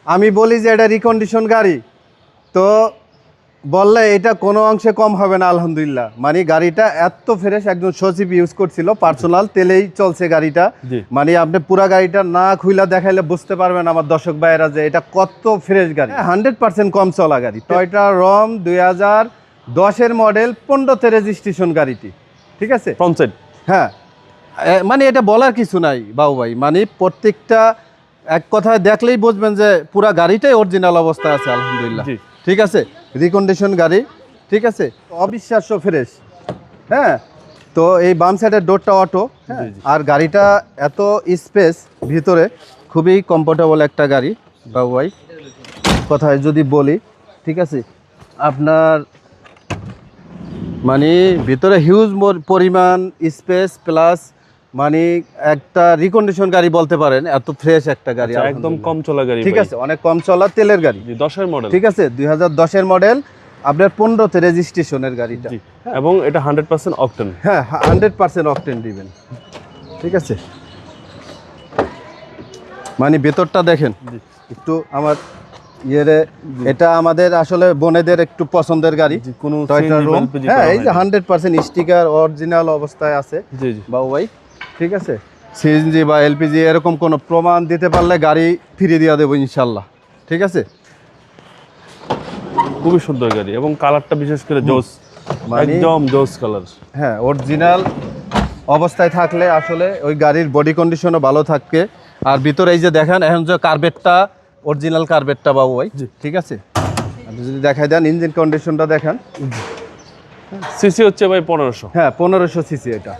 আমি বলি যে এটা রিকন্ডিশন গাড়ি, তো বললে এটা কোনো অংশে কম হবে না আলহামদুলিল্লাহ। মানে গাড়িটা এত ফ্রেশ, একজন সচিব ইউজ করছিল, পার্সোনাল তেলেই চলছে গাড়িটা। মানে আপনি পুরা গাড়িটা না খুইলা দেখাইলে বুঝতে পারবেন আমার দর্শক ভাইয়েরা যে এটা কত ফ্রেশ গাড়ি। 100% কম চলা গাড়ি। টয়োটা রম 2010-এর মডেল, 15তে রেজিস্ট্রেশন গাড়িটি, ঠিক আছে। ফ্রন্ট সাইড, হ্যাঁ, মানে এটা বলার কিছু নাই বাবু ভাই, মানে প্রত্যেকটা এক কথায় দেখলেই বুঝবেন যে পুরা গাড়িটাই অরিজিনাল অবস্থায় আছে আলহামদুলিল্লাহ, ঠিক আছে। রিকন্ডিশন গাড়ি, ঠিক আছে, অবিশ্বাস্য ফ্রেশ। হ্যাঁ, তো এই বাম সাইডের ডোরটা অটো, হ্যাঁ, আর গাড়িটা এত স্পেস ভিতরে, খুবই কমফোর্টেবল একটা গাড়ি বাবু ভাই কথায় যদি বলি, ঠিক আছে। আপনার মানে ভিতরে হিউজ পরিমাণ স্পেস প্লাস, মানে একটা রিকন্ডিশন গাড়ি বলতে পারেন, এত ফ্রেশ একটা গাড়ি, একদম কম চলা গাড়ি, ঠিক আছে, অনেক কম চলা তেলের গাড়ি, 10-এর মডেল, ঠিক আছে, 2010-এর মডেল, আপনার 15তে রেজিস্ট্রেশনের গাড়িটা, এবং এটা 100% অকটেন। হ্যাঁ, 100% অকটেন দিবেন, ঠিক আছে। মানে ভেতরটা দেখেন একটু আমার ইয়েরে, এটা আমাদের আসলে বোনেদের একটু পছন্দের গাড়ি, কোনো টয়োটা রোম। হ্যাঁ, এই যে 100% স্টিকার অরিজিনাল অবস্থায় আছে বাবু ভাই, ঠিক আছে। সিএনজি বা এলপিজি এরকম কোনো প্রমাণ দিতে পারলে গাড়ি ফিরিয়ে দিয়ে দেবো ইনশাল্লাহ, ঠিক আছে। খুবই সুন্দর গাড়ি এবং কালারটা বিশেষ করে জোস, একদম জোস কালার। হ্যাঁ, অরিজিনাল অবস্থায় থাকলে আসলে ওই গাড়ির বডি কন্ডিশনও ভালো থাকবে। আর ভিতরে এই যে দেখেন এখন যে কার্পেটটা, অরিজিনাল কার্পেটটা বাবু ভাই, ঠিক আছে। আপনি যদি দেখাই দেন ইঞ্জিন কন্ডিশনটা দেখেন। সিসি হচ্ছে ভাই 1500। হ্যাঁ, 1500 সিসি এটা।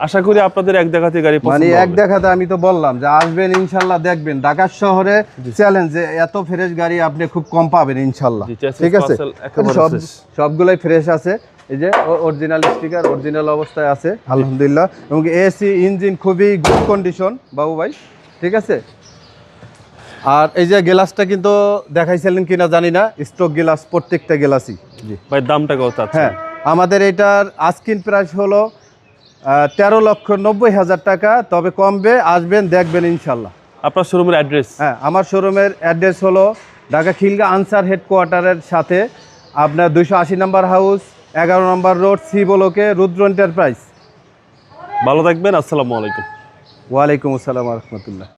আশা করি আপনাদের এক দেখাতে গাড়ি পছন্দ মানে হবে। এক দেখাতে আমি তো বললাম যে আসবেন ইনশাল্লাহ, দেখবেন ঢাকা শহরে চ্যালেঞ্জ যে এত ফ্রেশ গাড়ি আপনি খুব কম পাবেন ইনশাল্লাহ, ঠিক আছে। সবগুলাই ফ্রেশ আছে, এই যে অরিজিনাল স্টিকার অরিজিনাল অবস্থায় আছে আলহামদুলিল্লাহ, এবং এসি ইঞ্জিন খুবই গুড কন্ডিশন বাবু ভাই, ঠিক আছে। আর এই যে গ্লাসটা কিন্তু দেখাইছিলেন কিনা জানি না, স্টক গ্লাস, প্রত্যেকটা গ্লাসই। জি ভাই, দামটা কত আছে? হ্যাঁ, আমাদের এটার আস্কিং প্রাইস হলো 13,90,000 টাকা, তবে কমবে, আসবেন দেখবেন ইনশাল্লাহ। আপনার শোরুমের অ্যাড্রেস? হ্যাঁ, আমার শোরুমের অ্যাড্রেস হলো ঢাকা খিলগা আনসার হেডকোয়ার্টারের সাথে আপনার 280 নম্বর হাউস, 11 নম্বর রোড, সি ব্লকে, রুদ্র এন্টারপ্রাইজ। ভালো থাকবেন, আসসালামু আলাইকুম। ওয়ালাইকুম আসসালাম রহমতুল্লাহ।